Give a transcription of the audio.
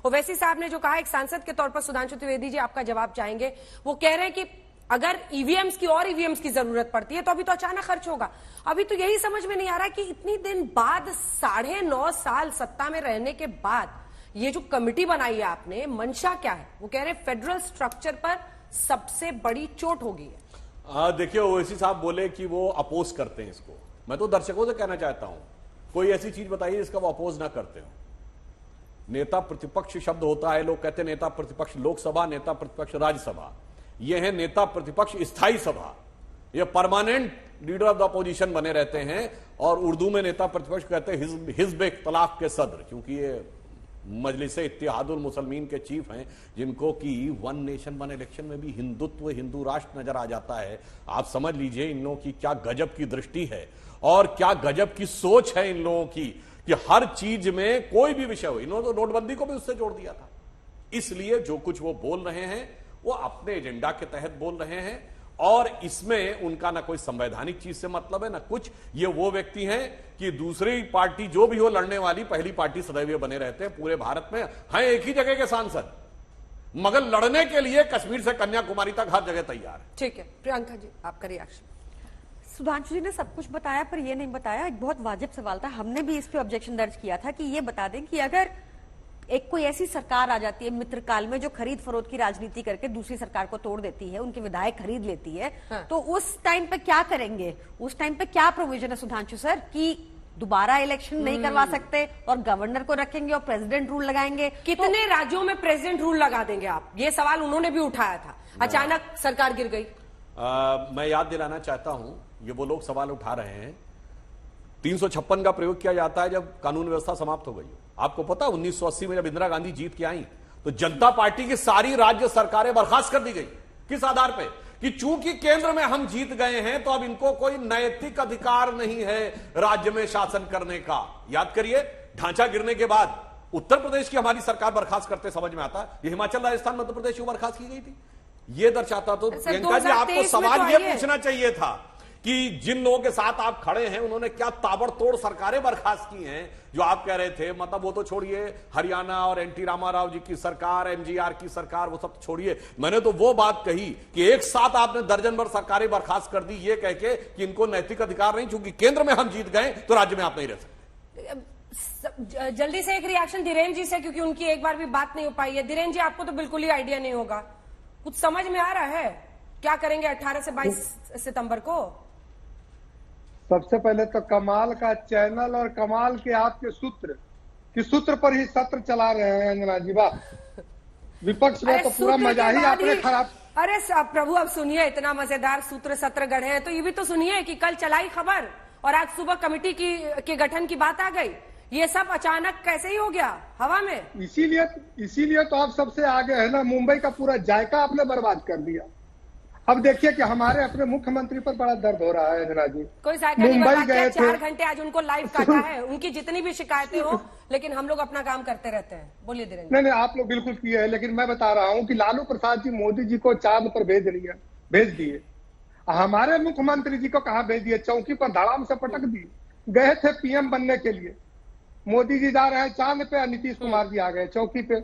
ओवैसी साहब ने जो कहा, एक सांसद के तौर पर सुधांशु त्रिवेदी जी आपका जवाब चाहेंगे। वो कह रहे हैं कि अगर ईवीएम्स की और ईवीएम्स की जरूरत पड़ती है तो अभी तो अचानक खर्च होगा। अभी तो यही समझ में नहीं आ रहा कि इतनी दिन बाद 9.5 साल सत्ता में रहने के बाद ये जो कमिटी बनाई है आपने, मंशा क्या है? वो कह रहे हैं फेडरल स्ट्रक्चर पर सबसे बड़ी चोट होगी। देखिए, ओवैसी साहब बोले कि वो अपोज करते हैं इसको। मैं तो दर्शकों से कहना चाहता हूं, कोई ऐसी चीज बताइए जिसका वो अपोज ना करते हो। नेता प्रतिपक्ष शब्द होता है, लोग कहते हैं नेता प्रतिपक्ष लोकसभा, नेता प्रतिपक्ष राज्यसभा। यह है नेता प्रतिपक्ष स्थायी सभा। ये permanent leader of the opposition बने रहते हैं, और उर्दू में नेता प्रतिपक्ष कहते हैं हिज़्ब इख्तिलाफ के सदर, क्योंकि ये मजलिस इत्तेहादुल मुसलमीन के चीफ हैं, जिनको कि वन नेशन वन इलेक्शन में भी हिंदुत्व, हिंदू राष्ट्र नजर आ जाता है। आप समझ लीजिए इन लोगों की क्या गजब की दृष्टि है और क्या गजब की सोच है इन लोगों की, कि हर चीज में कोई भी विषय हो। इन्होंने तो नोटबंदी को भी उससे जोड़ दिया था। इसलिए जो कुछ वो बोल रहे हैं वो अपने एजेंडा के तहत बोल रहे हैं, और इसमें उनका ना कोई संवैधानिक चीज से मतलब है ना कुछ। ये वो व्यक्ति हैं कि दूसरी पार्टी जो भी हो लड़ने वाली, पहली पार्टी सदैव बने रहते हैं। पूरे भारत में हैं एक ही जगह के सांसद, मगर लड़ने के लिए कश्मीर से कन्याकुमारी तक हर जगह तैयार है। ठीक है, प्रियंका जी आपका रिएक्शन। सुधांशु जी ने सब कुछ बताया, पर ये नहीं बताया, एक बहुत वाजिब सवाल था, हमने भी इस पे ऑब्जेक्शन दर्ज किया था कि ये बता दें कि अगर एक कोई ऐसी सरकार आ जाती है मित्रकाल में जो खरीद फरोख्त की राजनीति करके दूसरी सरकार को तोड़ देती है, उनके विधायक खरीद लेती है, हाँ। तो उस टाइम पे क्या करेंगे? उस टाइम पे क्या प्रोविजन है सुधांशु सर कि दोबारा इलेक्शन नहीं करवा सकते और गवर्नर को रखेंगे और प्रेसिडेंट रूल लगाएंगे? कितने राज्यों में प्रेसिडेंट रूल लगा देंगे आप? ये सवाल उन्होंने भी उठाया था, अचानक सरकार गिर गई। मैं याद दिलाना चाहता हूं, ये वो लोग सवाल उठा रहे हैं 356 का प्रयोग किया जाता है जब कानून व्यवस्था समाप्त हो गई। आपको पता 1980 में जब इंदिरा गांधी जीत के आई तो जनता पार्टी की सारी राज्य सरकारें बर्खास्त कर दी गई। किस आधार पे? कि चूंकि केंद्र में हम जीत गए हैं तो अब इनको कोई नैतिक अधिकार नहीं है राज्य में शासन करने का। याद करिए, ढांचा गिरने के बाद उत्तर प्रदेश की हमारी सरकार बर्खास्त करते समझ में आता है, ये हिमाचल राजस्थान मध्य प्रदेश को बर्खास्त की गई थी। ये दर्शाता तो प्रियंका जी आपको सवाल ये पूछना चाहिए था कि जिन लोगों के साथ आप खड़े हैं उन्होंने क्या ताबड़तोड़ सरकारें बर्खास्त की हैं जो आप कह रहे थे। मतलब वो तो छोड़िए, हरियाणा और एनटी रामाराव जी की सरकार, एमजीआर की सरकार, वो सब छोड़िए। मैंने तो वो बात कही कि एक साथ आपने दर्जन भर सरकारें बर्खास्त कर दी, ये कह के कि इनको नैतिक अधिकार नहीं, क्योंकि केंद्र में हम जीत गए तो राज्य में आप नहीं रह सकते। जल्दी से एक रिएक्शन धीरेन्द्र जी से, क्योंकि उनकी एक बार भी बात नहीं हो पाई है। धीरेन्द्र जी, आपको तो बिल्कुल ही आइडिया नहीं होगा, कुछ समझ में आ रहा है क्या करेंगे 18 से 22 सितंबर को? सबसे पहले तो कमाल का चैनल और कमाल के आपके सूत्र पर ही सत्र चला रहे हैं अंजना जी। वाह, विपक्ष में तो पूरा मजा ही आपने खराब। अरे प्रभु, अब सुनिए, इतना मजेदार सूत्र सत्र गढ़े हैं तो ये भी तो सुनिए कि कल चलाई खबर और आज सुबह कमेटी के गठन की बात आ गई। ये सब अचानक कैसे ही हो गया हवा में? इसीलिए तो आप सबसे आगे है ना। मुंबई का पूरा जायका आपने बर्बाद कर दिया। अब देखिए कि हमारे अपने मुख्यमंत्री पर बड़ा दर्द हो रहा है अंजना जी। कोई मुंबई गए 4 घंटे आज उनको लाइव काटा है, उनकी जितनी भी शिकायतें हो, लेकिन हम लोग अपना काम करते रहते हैं। बोलिए धीरेन्द्र। नहीं, आप लोग बिल्कुल किए हैं, लेकिन मैं बता रहा हूं कि लालू प्रसाद जी मोदी जी को चांद पर भेज दिए। हमारे मुख्यमंत्री जी को कहां भेज दिए? चौकी पर धड़ाम से पटक दिए। गए थे पीएम बनने के लिए, मोदी जी जा रहे हैं चांद पे, नीतीश कुमार जी आ गए चौकी पे।